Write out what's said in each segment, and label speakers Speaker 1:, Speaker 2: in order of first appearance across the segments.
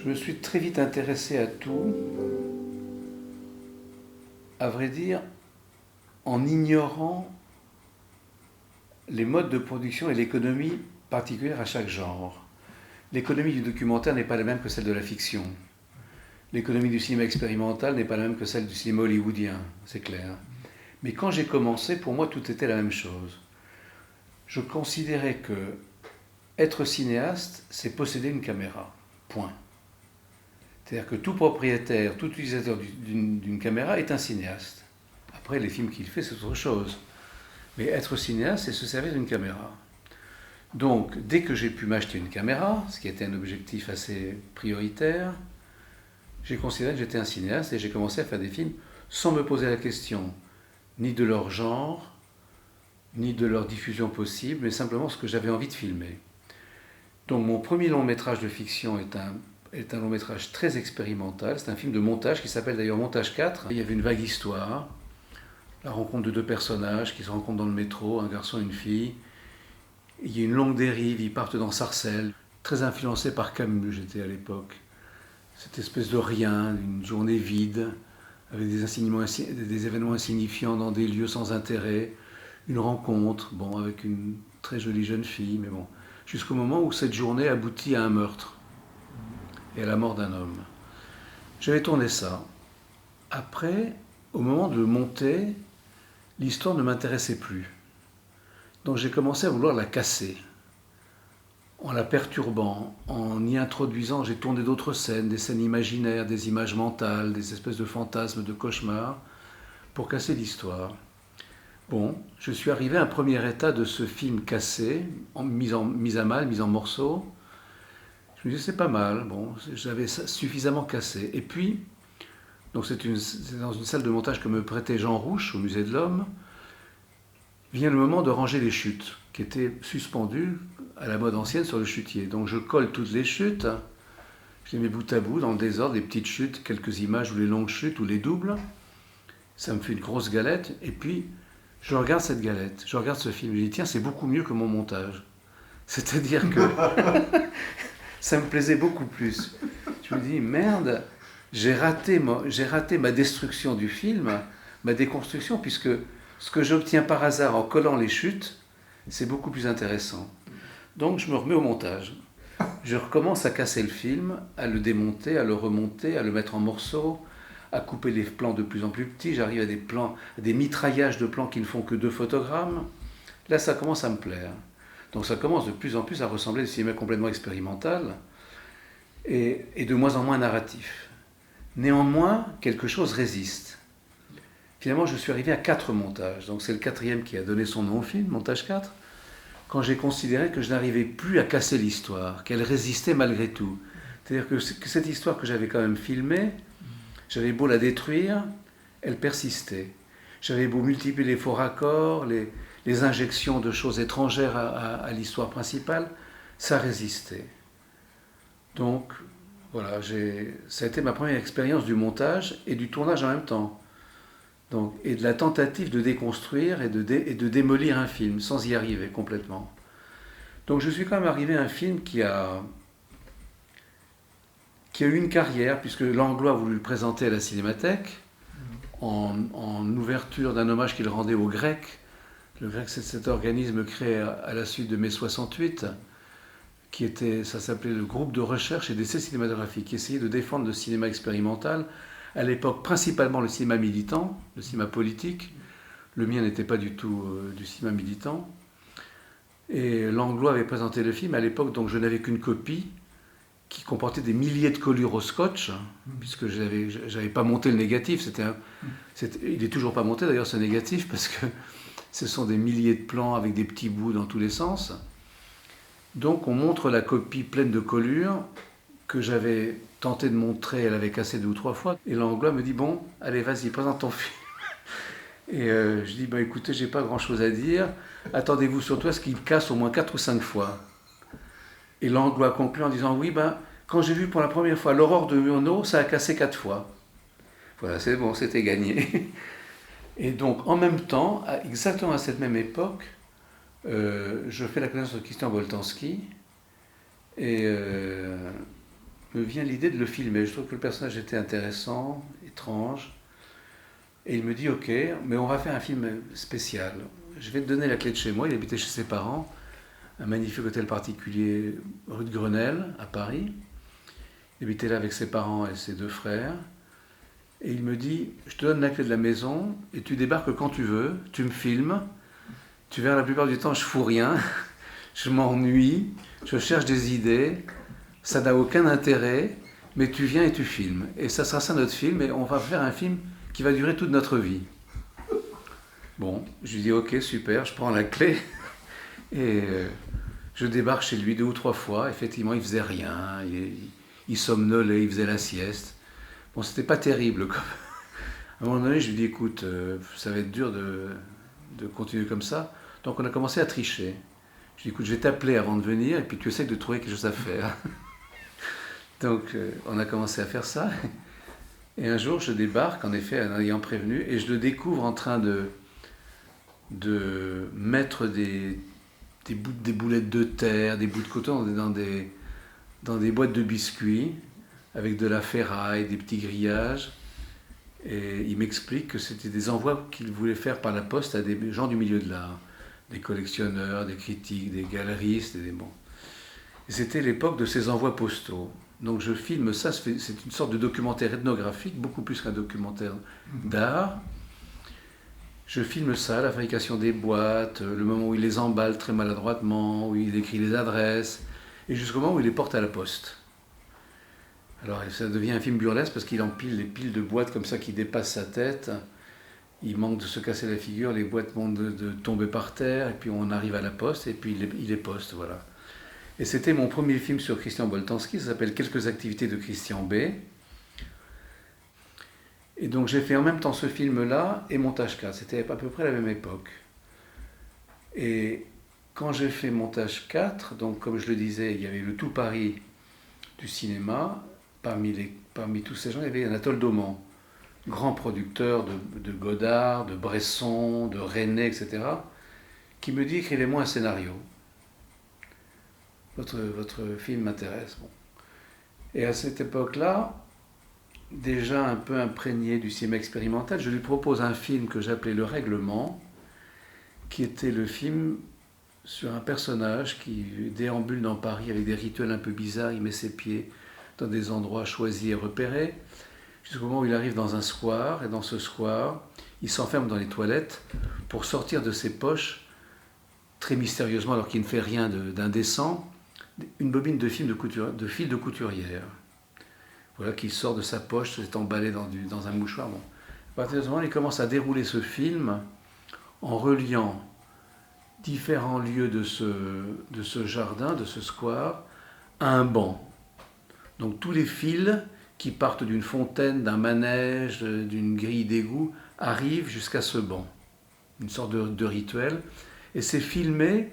Speaker 1: Je me suis très vite intéressé à tout, à vrai dire, en ignorant les modes de production et l'économie particulière à chaque genre. L'économie du documentaire n'est pas la même que celle de la fiction. L'économie du cinéma expérimental n'est pas la même que celle du cinéma hollywoodien, c'est clair. Mais quand j'ai commencé, pour moi, tout était la même chose. Je considérais que être cinéaste, c'est posséder une caméra. Point. C'est-à-dire que tout propriétaire, tout utilisateur d'une caméra est un cinéaste. Après, les films qu'il fait, c'est autre chose. Mais être cinéaste, c'est se servir d'une caméra. Donc, dès que j'ai pu m'acheter une caméra, ce qui était un objectif assez prioritaire, j'ai considéré que j'étais un cinéaste et j'ai commencé à faire des films sans me poser la question ni de leur genre, ni de leur diffusion possible, mais simplement ce que j'avais envie de filmer. Donc mon premier long métrage de fiction est un long métrage très expérimental. C'est un film de montage qui s'appelle d'ailleurs Montage 4. Il y avait une vague histoire, la rencontre de deux personnages qui se rencontrent dans le métro, un garçon et une fille. Il y a une longue dérive, ils partent dans Sarcelles. Très influencé par Camus, j'étais à l'époque. Cette espèce de rien, une journée vide, avec des événements insignifiants dans des lieux sans intérêt. Une rencontre, bon, avec une très jolie jeune fille, mais bon. Jusqu'au moment où cette journée aboutit à un meurtre et à la mort d'un homme. J'avais tourné ça. Après, au moment de monter, l'histoire ne m'intéressait plus. Donc j'ai commencé à vouloir la casser. En la perturbant, en y introduisant, j'ai tourné d'autres scènes, des scènes imaginaires, des images mentales, des espèces de fantasmes, de cauchemars, pour casser l'histoire. Bon, je suis arrivé à un premier état de ce film cassé, mis à mal, mis en morceaux. Je me disais, c'est pas mal, bon, j'avais suffisamment cassé. Et puis, donc c'est dans une salle de montage que me prêtait Jean Rouch au Musée de l'Homme, vient le moment de ranger les chutes, qui étaient suspendues à la mode ancienne sur le chutier. Donc je colle toutes les chutes, je les mets bout à bout, dans le désordre, les petites chutes, quelques images, ou les longues chutes, ou les doubles. Ça me fait une grosse galette, et puis je regarde cette galette, je regarde ce film, je dis tiens, c'est beaucoup mieux que mon montage. C'est-à-dire que ça me plaisait beaucoup plus. Je me dis merde, j'ai raté ma destruction du film, ma déconstruction, puisque ce que j'obtiens par hasard en collant les chutes, c'est beaucoup plus intéressant. Donc je me remets au montage. Je recommence à casser le film, à le démonter, à le remonter, à le mettre en morceaux, à couper les plans de plus en plus petits. J'arrive à des plans, à des mitraillages de plans qui ne font que 2 photogrammes. Là, ça commence à me plaire. Donc ça commence de plus en plus à ressembler à un cinéma complètement expérimental et de moins en moins narratif. Néanmoins, quelque chose résiste. Finalement, je suis arrivé à 4 montages. Donc c'est le 4e qui a donné son nom au film, Montage 4, quand j'ai considéré que je n'arrivais plus à casser l'histoire, qu'elle résistait malgré tout. C'est-à-dire que cette histoire que j'avais quand même filmée, j'avais beau la détruire, elle persistait. J'avais beau multiplier les faux raccords, les injections de choses étrangères à l'histoire principale, ça résistait. Donc, voilà, ça a été ma première expérience du montage et du tournage en même temps. Donc, et de la tentative de déconstruire et de démolir un film, sans y arriver complètement. Donc je suis quand même arrivé à un film qui a eu une carrière, puisque Langlois a voulu le présenter à la Cinémathèque, en ouverture d'un hommage qu'il rendait aux Grecs. Le Grec, c'est cet organisme créé à la suite de mai 68, ça s'appelait le groupe de recherche et d'essais cinématographiques, qui essayait de défendre le cinéma expérimental, à l'époque principalement le cinéma militant, le cinéma politique. Le mien n'était pas du tout du cinéma militant. Et Langlois avait présenté le film à l'époque, donc je n'avais qu'une copie qui comportait des milliers de collures au scotch, puisque j'avais pas monté le négatif. Il est toujours pas monté d'ailleurs ce négatif, parce que ce sont des milliers de plans avec des petits bouts dans tous les sens. Donc on montre la copie pleine de collures que j'avais tenté de montrer, elle avait cassé 2 ou 3 fois. Et Langlois me dit bon, allez vas-y, présente ton film. Et je dis écoutez, j'ai pas grand-chose à dire. Attendez-vous surtout à ce qu'il casse au moins 4 ou 5 fois. Et Langlois conclut en disant oui, quand j'ai vu pour la première fois l'Aurore de Murnau, ça a cassé 4 fois. Voilà, c'est bon, c'était gagné. Et donc, en même temps, exactement à cette même époque, je fais la connaissance de Christian Boltanski et me vient l'idée de le filmer. Je trouve que le personnage était intéressant, étrange. Et il me dit, ok, mais on va faire un film spécial. Je vais te donner la clé de chez moi. Il habitait chez ses parents, un magnifique hôtel particulier rue de Grenelle, à Paris. Il habitait là avec ses parents et ses deux frères. Et il me dit, je te donne la clé de la maison et tu débarques quand tu veux, tu me filmes. Tu verras, la plupart du temps, je fous rien, je m'ennuie, je cherche des idées, ça n'a aucun intérêt, mais tu viens et tu filmes. Et ça sera ça notre film, et on va faire un film qui va durer toute notre vie. Bon, je lui dis ok, super, je prends la clé, et je débarque chez lui 2 ou 3 fois. Effectivement, il faisait rien, il somnolait, il faisait la sieste. Bon, c'était pas terrible. À un moment donné, je lui dis écoute, ça va être dur de continuer comme ça. Donc on a commencé à tricher. Je lui dis écoute, je vais t'appeler avant de venir, et puis tu essaies de trouver quelque chose à faire. Donc on a commencé à faire ça. Et un jour, je débarque, en effet, en ayant prévenu, et je le découvre en train de mettre des boulettes de terre, des bouts de coton dans des boîtes de biscuits, avec de la ferraille, des petits grillages. Et il m'explique que c'était des envois qu'il voulait faire par la poste à des gens du milieu de l'art, des collectionneurs, des critiques, des galeristes, bon. Et c'était l'époque de ces envois postaux. Donc je filme ça, c'est une sorte de documentaire ethnographique, beaucoup plus qu'un documentaire d'art. Je filme ça, la fabrication des boîtes, le moment où il les emballe très maladroitement, où il écrit les adresses, et jusqu'au moment où il les porte à la poste. Alors ça devient un film burlesque parce qu'il empile les piles de boîtes comme ça qui dépassent sa tête. Il manque de se casser la figure, les boîtes manquent de tomber par terre, et puis on arrive à la poste, et puis il les poste, voilà. Et c'était mon premier film sur Christian Boltanski, ça s'appelle Quelques activités de Christian B. Et donc j'ai fait en même temps ce film-là et Montage 4, c'était à peu près la même époque. Et quand j'ai fait Montage 4, donc comme je le disais, il y avait le tout Paris du cinéma. Parmi tous ces gens, il y avait Anatole Dauman, grand producteur de Godard, de Bresson, de René, etc., qui me dit écrivez-moi un scénario. Votre film m'intéresse. Bon. Et à cette époque-là, déjà un peu imprégné du cinéma expérimental, je lui propose un film que j'appelais Le Règlement, qui était le film sur un personnage qui déambule dans Paris avec des rituels un peu bizarres, il met ses pieds dans des endroits choisis et repérés, jusqu'au moment où il arrive dans un square, et dans ce square, il s'enferme dans les toilettes pour sortir de ses poches, très mystérieusement, alors qu'il ne fait rien d'indécent, une bobine de fil de couturière. Voilà, qu'il sort de sa poche, c'est emballé dans un mouchoir. Bon. À partir de ce moment, il commence à dérouler ce film en reliant différents lieux de ce jardin, de ce square, à un banc. Donc tous les fils qui partent d'une fontaine, d'un manège, d'une grille d'égout, arrivent jusqu'à ce banc. Une sorte de rituel. Et c'est filmé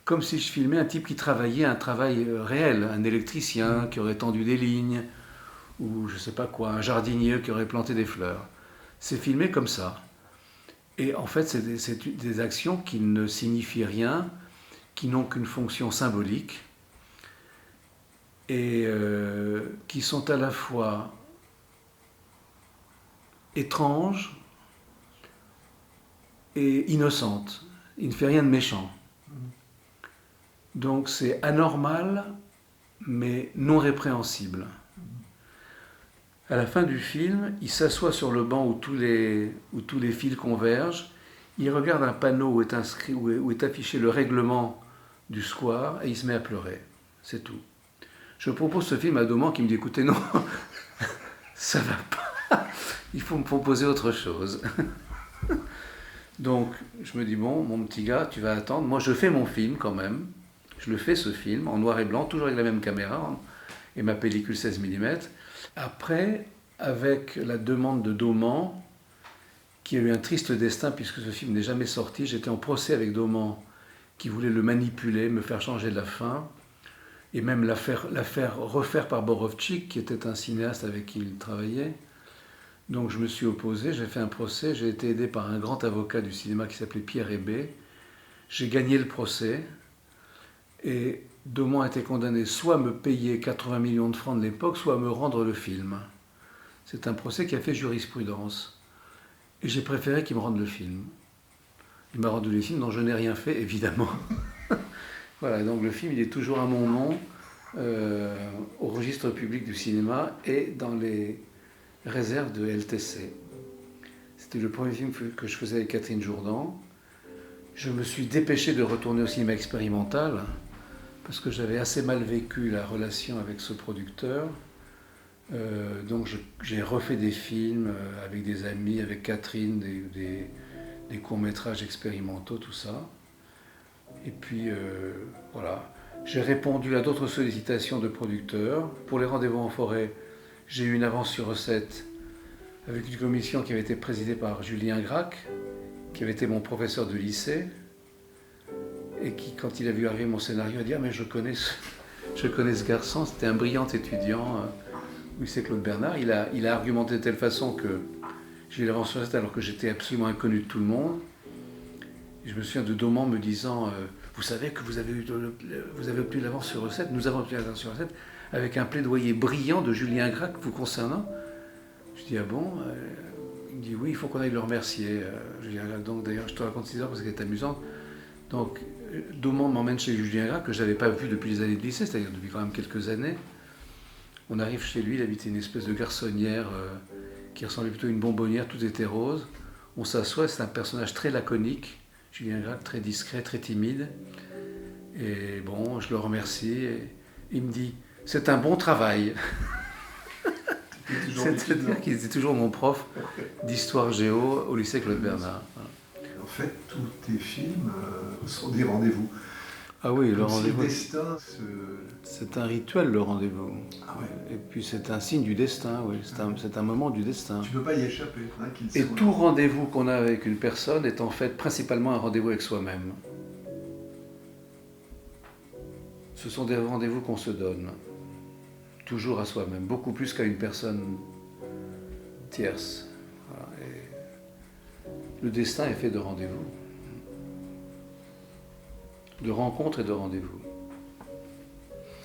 Speaker 1: comme si je filmais un type qui travaillait un travail réel, un électricien qui aurait tendu des lignes, ou je ne sais pas quoi, un jardinier qui aurait planté des fleurs. C'est filmé comme ça. Et en fait, c'est des actions qui ne signifient rien, qui n'ont qu'une fonction symbolique, et qui sont à la fois étranges et innocentes. Il ne fait rien de méchant. Donc c'est anormal, mais non répréhensible. À la fin du film, il s'assoit sur le banc où tous les fils convergent, il regarde un panneau où est affiché le règlement du square et il se met à pleurer. C'est tout. Je propose ce film à Dauman qui me dit écoutez, non, ça va pas, il faut me proposer autre chose. Donc je me dis bon, mon petit gars, tu vas attendre. Moi je fais mon film quand même, je le fais ce film en noir et blanc, toujours avec la même caméra et ma pellicule 16 mm. Après, avec la demande de Dauman, qui a eu un triste destin puisque ce film n'est jamais sorti, j'étais en procès avec Dauman qui voulait le manipuler, me faire changer de la fin, et même la faire refaire par Borovtchik, qui était un cinéaste avec qui il travaillait. Donc je me suis opposé, j'ai fait un procès, j'ai été aidé par un grand avocat du cinéma qui s'appelait Pierre Hébé. J'ai gagné le procès, et Daumont a été condamné soit à me payer 80 millions de francs de l'époque, soit à me rendre le film. C'est un procès qui a fait jurisprudence. Et j'ai préféré qu'il me rende le film. Il m'a rendu le film dont je n'ai rien fait, évidemment. Voilà, donc le film, il est toujours à mon nom, au registre public du cinéma et dans les réserves de LTC. C'était le premier film que je faisais avec Catherine Jourdan. Je me suis dépêché de retourner au cinéma expérimental parce que j'avais assez mal vécu la relation avec ce producteur. Donc j'ai refait des films avec des amis, avec Catherine, des courts-métrages expérimentaux, tout ça. Et puis voilà, j'ai répondu à d'autres sollicitations de producteurs. Pour les rendez-vous en forêt, j'ai eu une avance sur recette avec une commission qui avait été présidée par Julien Gracq, qui avait été mon professeur de lycée, et qui, quand il a vu arriver mon scénario, a dit « Ah mais je connais ce garçon, c'était un brillant étudiant, lycée Claude Bernard. Il a argumenté de telle façon que j'ai eu l'avance sur recette alors que j'étais absolument inconnu de tout le monde. » Et je me souviens de Daumont me disant vous savez que vous avez obtenu l'avance sur recette, nous avons obtenu l'avance sur recette, avec un plaidoyer brillant de Julien Gracq vous concernant. Je dis ah bon Il me dit oui, il faut qu'on aille le remercier. Julien Gracq, donc d'ailleurs, je te raconte cette histoire parce qu'elle est amusante. Donc Daumont m'emmène chez Julien Gracq, que je n'avais pas vu depuis les années de lycée, c'est-à-dire depuis quand même quelques années. On arrive chez lui, il habitait une espèce de garçonnière qui ressemblait plutôt à une bonbonnière, tout était rose. On s'assoit, c'est un personnage très laconique. Julien Gracq, très discret, très timide. Et bon, je le remercie. Et il me dit « C'est un bon travail ». C'est-à-dire qu'il était toujours mon prof d'histoire géo au lycée Claude Bernard.
Speaker 2: En fait, tous tes films sont des rendez-vous.
Speaker 1: Ah oui, le
Speaker 2: comme
Speaker 1: rendez-vous.
Speaker 2: Si le destin
Speaker 1: C'est un rituel, le rendez-vous.
Speaker 2: Ah ouais.
Speaker 1: Et puis c'est un signe du destin, oui. C'est un moment du destin.
Speaker 2: Tu ne peux pas y échapper. Hein,
Speaker 1: et tout rendez-vous qu'on a avec une personne est en fait principalement un rendez-vous avec soi-même. Ce sont des rendez-vous qu'on se donne. Toujours à soi-même. Beaucoup plus qu'à une personne tierce. Voilà. Et le destin est fait de rendez-vous. De rencontres et de rendez-vous.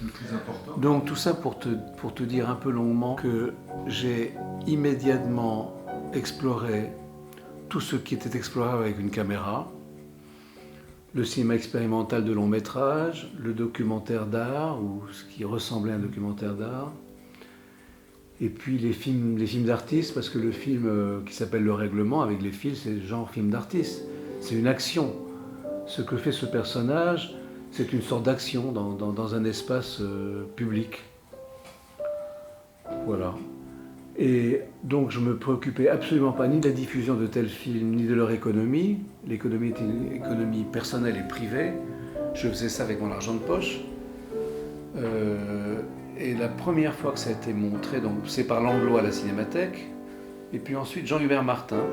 Speaker 2: Le plus important.
Speaker 1: Donc tout ça pour te dire un peu longuement que j'ai immédiatement exploré tout ce qui était explorable avec une caméra, le cinéma expérimental de long métrage, le documentaire d'art, ou ce qui ressemblait à un documentaire d'art, et puis les films d'artistes, parce que le film qui s'appelle Le Règlement, avec les fils, c'est genre film d'artiste, c'est une action. Ce que fait ce personnage, c'est une sorte d'action dans un espace public. Voilà. Et donc je me préoccupais absolument pas ni de la diffusion de tels films, ni de leur économie. L'économie était une économie personnelle et privée. Je faisais ça avec mon argent de poche. Et la première fois que ça a été montré, donc c'est par Langlois à la Cinémathèque. Et puis ensuite Jean-Hubert Martin,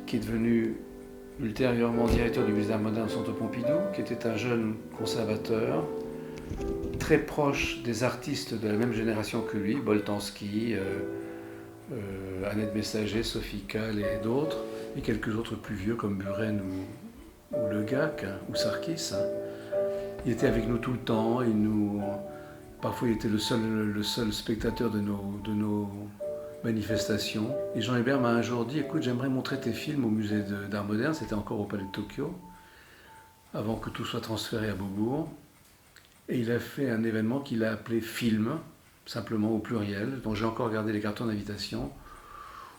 Speaker 1: qui est devenu ultérieurement directeur du Musée d'Art moderne au Centre Pompidou, qui était un jeune conservateur, très proche des artistes de la même génération que lui, Boltanski, Annette Messager, Sophie Calle et d'autres, et quelques autres plus vieux comme Buren ou Le Gac, ou Sarkis. Il était avec nous tout le temps, parfois il était le seul spectateur de nos manifestations. Et Jean Hébert m'a un jour dit « Écoute, j'aimerais montrer tes films au musée d'art moderne », c'était encore au Palais de Tokyo, avant que tout soit transféré à Beaubourg. Et il a fait un événement qu'il a appelé « Film », simplement au pluriel, dont j'ai encore gardé les cartons d'invitation,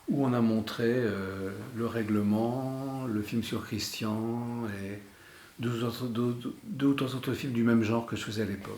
Speaker 1: où on a montré Le Règlement, le film sur Christian et deux ou trois autres films du même genre que je faisais à l'époque.